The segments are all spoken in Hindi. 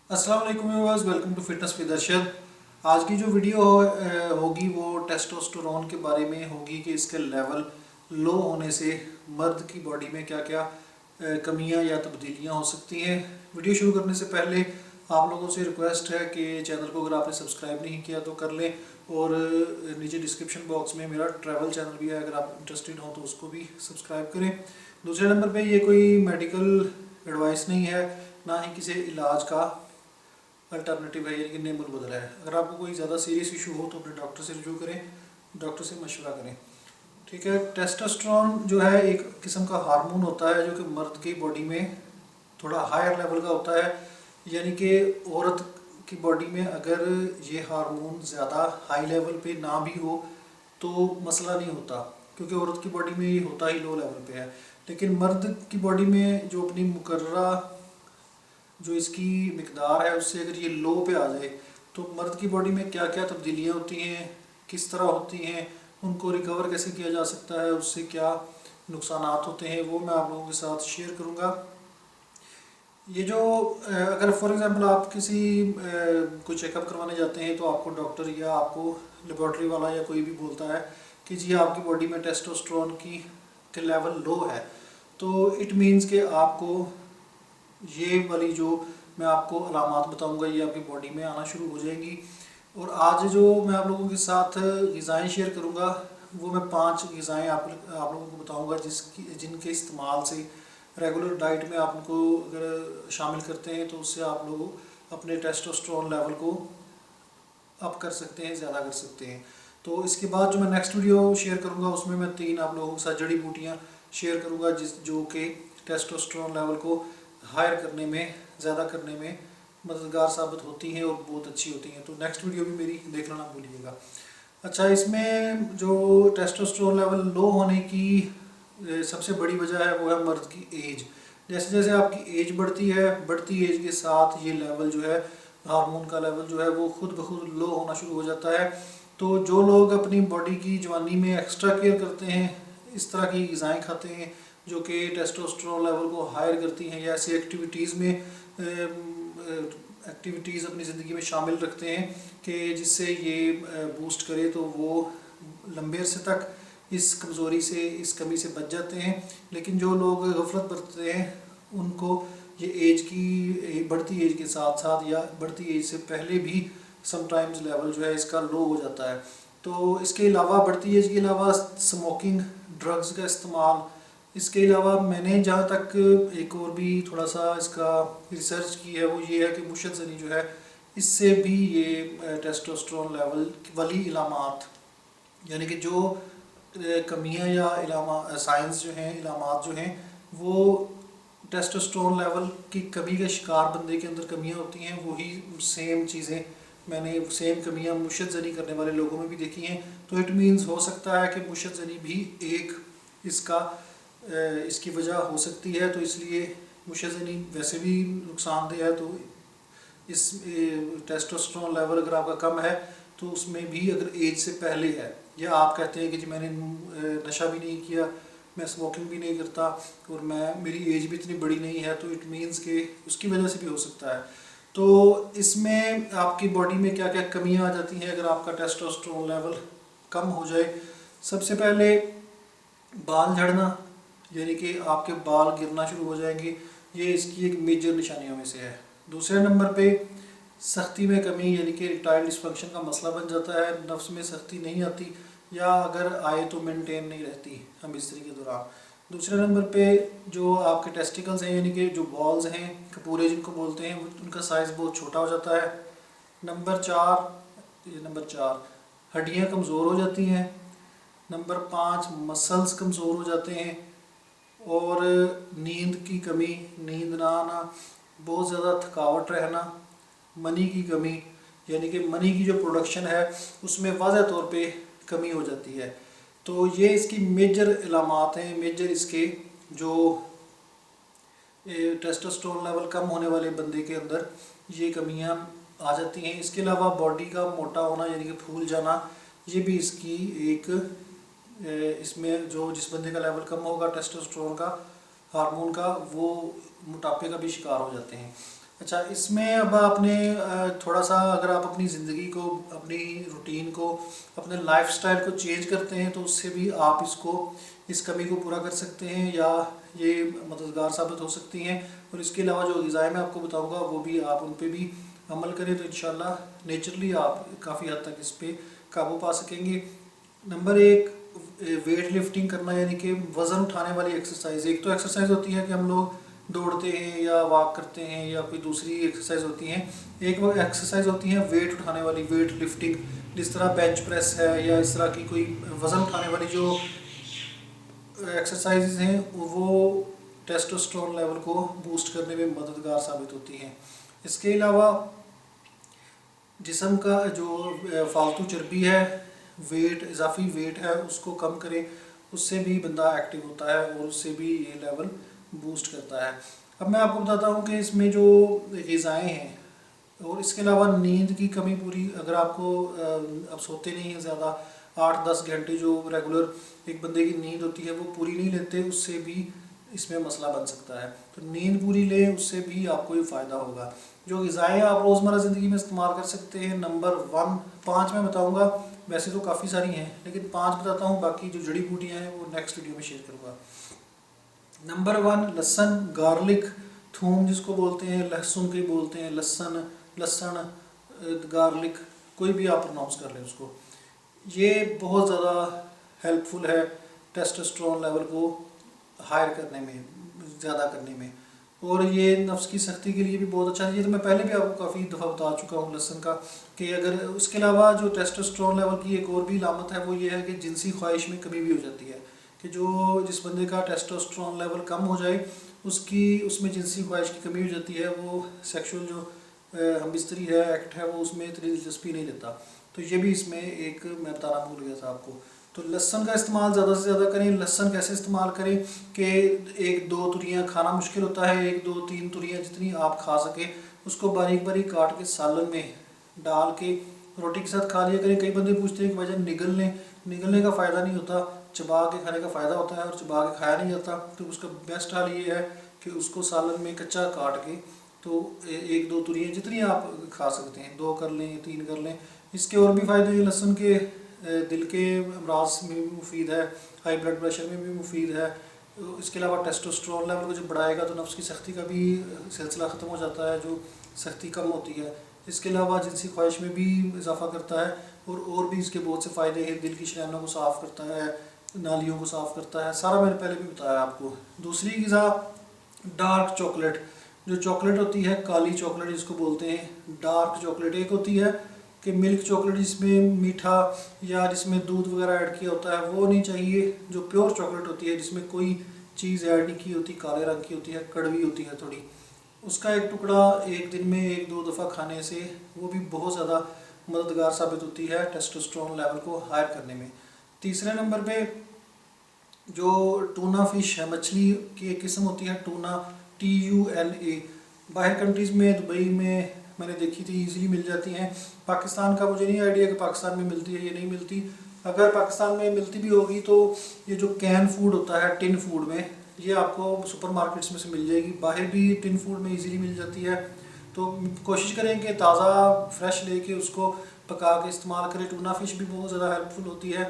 अस्सलाम वालेकुम viewers, welcome to fitness with Arshad. आज की जो वीडियो होगी वो टेस्टोस्टेरोन के बारे में होगी कि इसके लेवल लो होने से मर्द की बॉडी में क्या क्या कमियां या तब्दीलियां हो सकती हैं। वीडियो शुरू करने से पहले आप लोगों से रिक्वेस्ट है कि चैनल को अगर आपने सब्सक्राइब नहीं किया तो कर लें, और नीचे डिस्क्रिप्शन बॉक्स में मेरा ट्रैवल चैनल भी है, अगर आप इंटरेस्टेड हो तो उसको भी सब्सक्राइब करें। दूसरे नंबर पे ये कोई मेडिकल एडवाइस नहीं है, ना ही किसी इलाज का अल्टरनेटिव है, यानी कि नेमुल बदला है। अगर आपको कोई ज़्यादा सीरियस इशू हो तो अपने डॉक्टर से रिव्यू करें, डॉक्टर से मशवरा करें। ठीक है। टेस्टोस्टेरोन जो है एक किस्म का हार्मोन होता है जो कि मर्द की बॉडी में थोड़ा हायर लेवल का होता है। यानी कि औरत की बॉडी में अगर ये हार्मोन ज़्यादा हाई लेवल पे ना भी हो तो मसला नहीं होता, क्योंकि औरत की बॉडी में ये होता ही लो लेवल पे है। लेकिन मर्द की बॉडी में जो अपनी मुकर्ररा जो इसकी मिकदार है उससे अगर ये लो पे आ जाए तो मर्द की बॉडी में क्या क्या तब्दीलियाँ होती हैं, किस तरह होती हैं, उनको रिकवर कैसे किया जा सकता है, उससे क्या नुकसानात होते हैं, वो मैं आप लोगों के साथ शेयर करूँगा। ये जो अगर फॉर एग्जांपल आप किसी कोई चेकअप करवाने जाते हैं तो आपको डॉक्टर या आपको लेबॉर्ट्री वाला या कोई भी बोलता है कि जी आपकी बॉडी में टेस्टोस्टेरोन की के लेवल लो है, तो इट मीन्स कि आपको ये वाली जो मैं आपको अलामात बताऊंगा ये आपकी बॉडी में आना शुरू हो जाएंगी। और आज जो मैं आप लोगों के साथ ग़िज़ाएँ शेयर करूंगा वो मैं 5 ग़िज़ाएँ आप लोगों को बताऊंगा जिनके इस्तेमाल से रेगुलर डाइट में आप उनको अगर शामिल करते हैं तो उससे आप लोग अपने टेस्टोस्टेरोन लेवल को अप कर सकते हैं, ज़्यादा कर सकते हैं। तो इसके बाद जो मैं नेक्स्ट वीडियो शेयर करूंगा उसमें मैं 3 आप लोगों के साथ जड़ी बूटियाँ शेयर करूंगा जो कि टेस्टोस्टेरोन लेवल को हायर करने में, ज़्यादा करने में मददगार साबित होती हैं और बहुत अच्छी होती हैं। तो नेक्स्ट वीडियो भी मेरी देखना ना भूलिएगा। अच्छा, इसमें जो टेस्टोस्टेरोन लेवल लो होने की सबसे बड़ी वजह है वो है मर्द की एज। जैसे जैसे आपकी एज बढ़ती है, बढ़ती एज के साथ ये लेवल जो है हार्मोन का लेवल जो है वो खुद ब खुद लो होना शुरू हो जाता है। तो जो लोग अपनी बॉडी की जवानी में एक्स्ट्रा केयर करते हैं, इस तरह की ग़िज़ाएँ खाते हैं जो कि टेस्टोस्टेरोन लेवल को हायर करती हैं, या ऐसी एक्टिविटीज़ में एक्टिविटीज़ अपनी ज़िंदगी में शामिल रखते हैं कि जिससे ये बूस्ट करे, तो वो लंबे अरसे तक इस कमज़ोरी से, इस कमी से बच जाते हैं। लेकिन जो लोग गफलत बरतते हैं उनको ये एज की बढ़ती एज के साथ साथ या बढ़ती एज से पहले भी समटाइम्स लेवल जो है इसका लो हो जाता है। तो इसके अलावा बढ़ती एज के अलावा स्मोकिंग, ड्रग्स का इस्तेमाल, इसके अलावा मैंने जहाँ तक एक और भी थोड़ा सा इसका रिसर्च की है वो ये है कि मुशत ज़नी जो है इससे भी ये टेस्टोस्टेरोन लेवल वाली इलामात, यानी कि जो कमियां या इलामा साइंस जो हैं, इलामात जो हैं वो टेस्टोस्टेरोन लेवल की कमी के शिकार बंदे के अंदर कमियां होती हैं, वही सेम चीज़ें मैंने सेम कमियां मुशत ज़नी करने वाले लोगों में भी देखी हैं। तो इट मीन्स हो सकता है कि मुशत ज़नी भी एक इसका इसकी वजह हो सकती है। तो इसलिए मुशत ज़नी वैसे भी नुकसानदेह है, तो इस टेस्टोस्टेरोन लेवल अगर आपका कम है तो उसमें भी अगर एज से पहले है, या आप कहते हैं कि जी मैंने नशा भी नहीं किया, मैं स्मोकिंग भी नहीं करता और मेरी एज भी इतनी बड़ी नहीं है, तो इट मीन्स कि उसकी वजह से भी हो सकता है। तो इसमें आपकी बॉडी में क्या क्या कमियां आ जाती हैं अगर आपका टेस्टोस्टेरोन लेवल कम हो जाए। सबसे पहले बाल झड़ना, यानी कि आपके बाल गिरना शुरू हो जाएंगे, ये इसकी एक मेजर निशानियों में से है। दूसरे नंबर पे सख्ती में कमी, यानी कि इरेक्टाइल डिस्फंक्शन का मसला बन जाता है, नफ्स में सख्ती नहीं आती, या अगर आए तो मेंटेन नहीं रहती हम इस्त्री के दौरान। दूसरे नंबर पे जो आपके टेस्टिकल्स हैं, यानी कि जो बॉल्स हैं, कपूरे जिनको बोलते हैं, उनका साइज़ बहुत छोटा हो जाता है। नंबर 4 हड्डियाँ कमज़ोर हो जाती हैं। नंबर 5 मसल्स कमज़ोर हो जाते हैं। और नींद की कमी, नींद ना आना, बहुत ज़्यादा थकावट रहना, मनी की कमी, यानी कि मनी की जो प्रोडक्शन है उसमें वाज़ह तौर पे कमी हो जाती है। तो ये इसकी मेजर इलामात हैं, मेजर इसके जो टेस्टोस्टेरोन लेवल कम होने वाले बंदे के अंदर ये कमियां आ जाती हैं। इसके अलावा बॉडी का मोटा होना, यानी कि फूल जाना, ये भी इसकी एक इसमें जो जिस बंदे का लेवल कम होगा टेस्टोस्टेरोन का हार्मोन का, वो मोटापे का भी शिकार हो जाते हैं। अच्छा, इसमें अब आपने थोड़ा सा अगर आप अपनी ज़िंदगी को, अपनी रूटीन को, अपने लाइफस्टाइल को चेंज करते हैं तो उससे भी आप इस कमी को पूरा कर सकते हैं या ये मददगार साबित हो सकती हैं। और इसके अलावा जो ग़िज़ाएँ मैं आपको बताऊंगा वो भी आप उन पे भी अमल करें तो इंशाल्लाह नेचुरली आप काफ़ी हद तक इस पे काबू पा सकेंगे। नंबर एक, वेट लिफ्टिंग करना, यानी कि वज़न उठाने वाली एक्सरसाइज। एक तो एक्सरसाइज होती है कि हम लोग दौड़ते हैं या वॉक करते हैं या कोई दूसरी एक्सरसाइज होती हैं। एक वो एक्सरसाइज होती है वेट उठाने वाली, वेट लिफ्टिंग, जिस तरह बेंच प्रेस है या इस तरह की कोई वज़न उठाने वाली जो एक्सरसाइजेज हैं वो टेस्टोस्टेरोन लेवल को बूस्ट करने में मददगार साबित होती हैं। इसके अलावा जिस्म का जो फालतू चर्बी है, वेट, इजाफी वेट है, उसको कम करें, उससे भी बंदा एक्टिव होता है और उससे भी ये लेवल बूस्ट करता है। अब मैं आपको बताता हूँ कि इसमें जो ग़िज़ाएँ हैं और इसके अलावा नींद की कमी पूरी, अगर आपको अब सोते नहीं हैं ज़्यादा, 8-10 घंटे जो रेगुलर एक बंदे की नींद होती है वो पूरी नहीं लेते, उससे भी इसमें मसला बन सकता है। तो नींद पूरी लें, उससे भी आपको ये फ़ायदा होगा। जो ग़िज़ाएँ आप रोज़मर्रा ज़िंदगी में इस्तेमाल कर सकते हैं, नंबर 1, 5 मैं बताऊँगा, वैसे तो काफ़ी सारी हैं लेकिन 5 बताता हूँ, बाकी जो जड़ी बूटियाँ हैं वो नेक्स्ट वीडियो में शेयर करूँगा। नंबर 1, लहसुन, गार्लिक, थूम जिसको बोलते हैं, लहसुन के बोलते हैं, लहसुन, गार्लिक, कोई भी आप प्रोनाउंस कर लें उसको। ये बहुत ज़्यादा हेल्पफुल है टेस्टोस्टेरोन लेवल को हायर करने में, ज़्यादा करने में। और ये नफ्स की सख्ती के लिए भी बहुत अच्छा है। ये तो मैं पहले भी आपको काफ़ी दफ़ा बता चुका हूँ लहसुन का, कि अगर उसके अलावा जो टेस्टोस्टेरोन लेवल की एक और भी अलामत है वो ये है कि जिनसी ख्वाहिश में कमी भी हो जाती है, कि जिस बंदे का टेस्टोस्टेरोन लेवल कम हो जाए उसमें जिनसी ख्वाहिश की कमी हो जाती है, वो सेक्सुअल जो हम बिस्तरी है, एक्ट है, वो उसमें इतनी दिलचस्पी नहीं लेता। तो ये भी इसमें एक मैं बताना भूल गया था आपको। तो लहसुन का इस्तेमाल ज़्यादा से ज़्यादा करें। लहसुन कैसे इस्तेमाल करें कि 1-2 तुरियाँ खाना मुश्किल होता है, 1-2-3 तुरियाँ जितनी आप खा सकें उसको बारीक बारीक काट के सालन में डाल के रोटी के साथ खा लिया करें। कई बंदे पूछते हैं कि भाईजान निगलने का फ़ायदा नहीं होता, चबा के खाने का फ़ायदा होता है और चबा के खाया नहीं जाता। तो उसका बेस्ट हाल ये है कि उसको सालन में कच्चा काट के, तो 1-2 तुरियाँ जितनी आप खा सकते हैं, 2 कर लें, 3 कर लें। इसके और भी फ़ायदे हैं लहसुन के, दिल के अमराज में भी मुफीद है, हाई ब्लड प्रेशर में भी मुफीद है। इसके अलावा टेस्टोस्टेरोन लेवल को जब बढ़ाएगा तो नफ्स की सख्ती का भी सिलसिला ख़त्म हो जाता है, जो सख्ती कम होती है। इसके अलावा जिनसी ख्वाहिश में भी इजाफा करता है और भी इसके बहुत से फ़ायदे हैं। दिल की शरीयानों को साफ़ करता है, नालियों को साफ़ करता है, सारा मैंने पहले भी बताया आपको। दूसरी ग़िज़ा डार्क चॉकलेट, जो चॉकलेट होती है, काली चॉकलेट जिसको बोलते हैं, डार्क चॉकलेट। एक होती है कि मिल्क चॉकलेट जिसमें मीठा या जिसमें दूध वगैरह ऐड किया होता है, वो नहीं चाहिए। जो प्योर चॉकलेट होती है जिसमें कोई चीज़ ऐड नहीं की होती, काले रंग की होती है, कड़वी होती है थोड़ी, उसका एक टुकड़ा एक दिन में 1-2 दफ़ा खाने से वो भी बहुत ज़्यादा मददगार साबित होती है टेस्टोस्टेरोन लेवल को हायर करने में। तीसरे नंबर पे जो टूना फ़िश है, मछली की एक किस्म होती है टूना, TUNA, बाहर कंट्रीज़ में, दुबई में मैंने देखी थी, इजीली मिल जाती हैं। पाकिस्तान का मुझे नहीं आइडिया कि पाकिस्तान में मिलती है या नहीं मिलती। अगर पाकिस्तान में मिलती भी होगी तो ये जो कैन फूड होता है टिन फूड में, ये आपको सुपर मार्केट्स में से मिल जाएगी। बाहर भी टिन फूड में इजीली मिल जाती है। तो कोशिश करें कि ताज़ा फ्रेश लेके उसको पका के इस्तेमाल करें। टूना फ़िश भी बहुत ज़्यादा हेल्पफुल होती है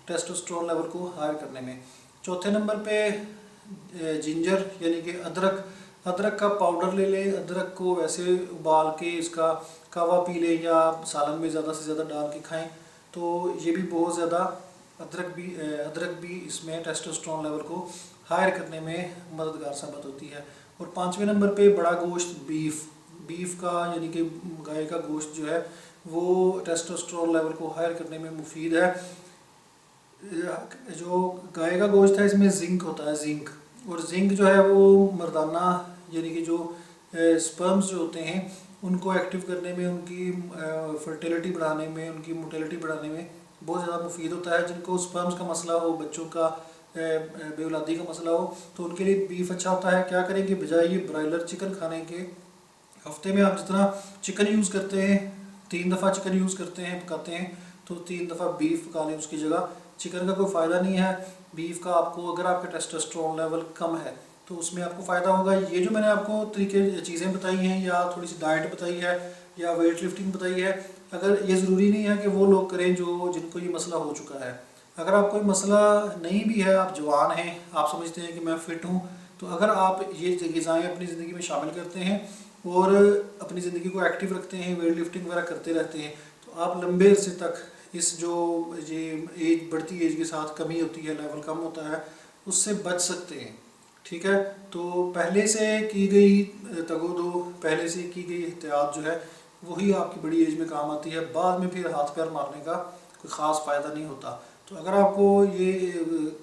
टेस्टोस्टेरोन लेवल को हायर करने में। चौथे नंबर पे जिंजर यानी कि अदरक का पाउडर ले लें। अदरक को वैसे उबाल के इसका कावा पी लें या सालन में ज़्यादा से ज़्यादा डाल के खाएं, तो ये भी बहुत ज़्यादा अदरक भी इसमें टेस्टोस्टेरोन लेवल को हायर करने में मददगार साबित होती है। और 5वें नंबर पे बड़ा गोश्त, बीफ का यानी कि गाय का गोश्त जो है वो टेस्टोस्टेरोन लेवल को हायर करने में मुफीद है। जो गाय का गोश्त है इसमें जिंक होता है, जिंक, और जिंक जो है वो मर्दाना यानी कि जो स्पर्म्स जो होते हैं उनको एक्टिव करने में, उनकी फर्टिलिटी बढ़ाने में, उनकी मोटिलिटी बढ़ाने में बहुत ज़्यादा मुफीद होता है। जिनको स्पर्म्स का मसला हो, बच्चों का बेऔलादी का मसला हो, तो उनके लिए बीफ अच्छा होता है। क्या करें कि बजाय ये ब्रायलर चिकन खाने के, हफ्ते में आप जितना चिकन यूज़ करते हैं, 3 दफ़ा चिकन यूज़ करते हैं, पकाते हैं, तो 3 दफ़ा बीफ पका लें उसकी जगह। चिकन का कोई फ़ायदा नहीं है बीफ का। आपको अगर आपका टेस्टोस्टेरोन लेवल कम है तो उसमें आपको फ़ायदा होगा। ये जो मैंने आपको तरीके चीज़ें बताई हैं या थोड़ी सी डाइट बताई है या वेट लिफ्टिंग बताई है, अगर ये ज़रूरी नहीं है कि वो लोग करें जो जिनको ये मसला हो चुका है। अगर आपको कोई मसला नहीं भी है, आप जवान हैं, आप समझते हैं कि मैं फ़िट हूँ, तो अगर आप ये ग़िज़ाएँ अपनी ज़िंदगी में शामिल करते हैं और अपनी ज़िंदगी को एक्टिव रखते हैं, वेट लिफ्टिंग वगैरह करते रहते हैं, तो आप लंबे अरसे तक इस जो ये एज बढ़ती एज के साथ कमी होती है, लेवल कम होता है, उससे बच सकते हैं। ठीक है, तो पहले से की गई तगोदो, पहले से की गई एहतियात जो है वही आपकी बड़ी एज में काम आती है। बाद में फिर हाथ पैर मारने का कोई ख़ास फ़ायदा नहीं होता। तो अगर आपको ये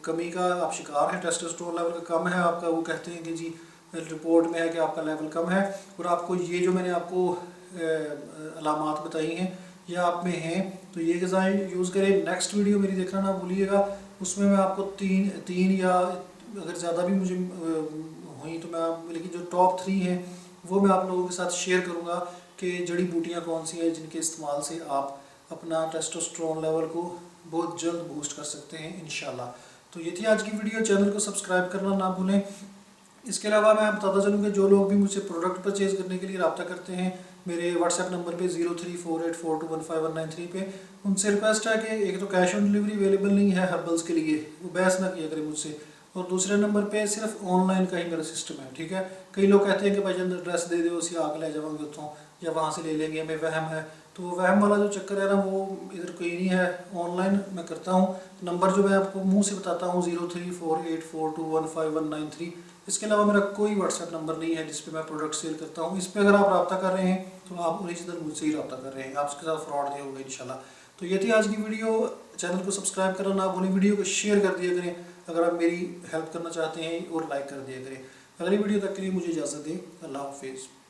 कमी का आप शिकार हैं, टेस्टोस्टेरोन लेवल का कम है आपका, वो कहते हैं कि जी रिपोर्ट में है कि आपका लेवल कम है, और आपको ये जो मैंने आपको अलामात बताई हैं ये आप में हैं, तो ये ग़िज़ाएँ यूज़ करें। नेक्स्ट वीडियो मेरी देखना ना भूलिएगा, उसमें मैं आपको तीन या अगर ज़्यादा भी मुझे हुई तो मैं, लेकिन जो टॉप 3 हैं वो मैं आप लोगों के साथ शेयर करूँगा कि जड़ी बूटियाँ कौन सी हैं जिनके इस्तेमाल से आप अपना टेस्टोस्टेरोन लेवल को बहुत जल्द बूस्ट कर सकते हैं इंशाल्लाह। तो ये थी आज की वीडियो। चैनल को सब्सक्राइब करना ना भूलें। इसके अलावा मैं बताता चलूँ कि जो लोग भी मुझसे प्रोडक्ट परचेज़ करने के लिए रब्ता करते हैं, मेरे व्हाट्सएप नंबर पे 034842159193 पे, उनसे रिक्वेस्ट है कि एक तो कैश ऑन डिलीवरी अवेलेबल नहीं है हर्बल्स के लिए, वो बहस ना किया करें मुझसे, और दूसरे नंबर पे सिर्फ ऑनलाइन का ही मेरा सिस्टम है। ठीक है, कई लोग कहते हैं कि भाई एड्रेस दे दो, उसी आके ले जाओगे उतों या वहाँ से ले लेंगे, हमें वहम है। तो वहम वाला जो चक्कर है ना, वो इधर कोई नहीं है, ऑनलाइन मैं करता हूँ। नंबर जो मैं आपको मुंह से बताता हूँ 034842159193। इसके अलावा मेरा कोई व्हाट्सएप नंबर नहीं है जिस पे मैं प्रोडक्ट सेल करता हूँ। इस पे अगर आप रब्ता कर रहे हैं तो आप ओरिजिनल मुझसे ही रब्ता कर रहे हैं, आपके साथ फ्रॉड नहीं होगा इंशाल्लाह। तो ये थी आज की वीडियो। चैनल को सब्सक्राइब करना ना भूलें, वीडियो को शेयर कर दिया करें अगर आप मेरी हेल्प करना चाहते हैं, और लाइक कर दिया करें। अगली वीडियो तक के लिए मुझे इजाज़त दें। अल्लाह हाफिज़।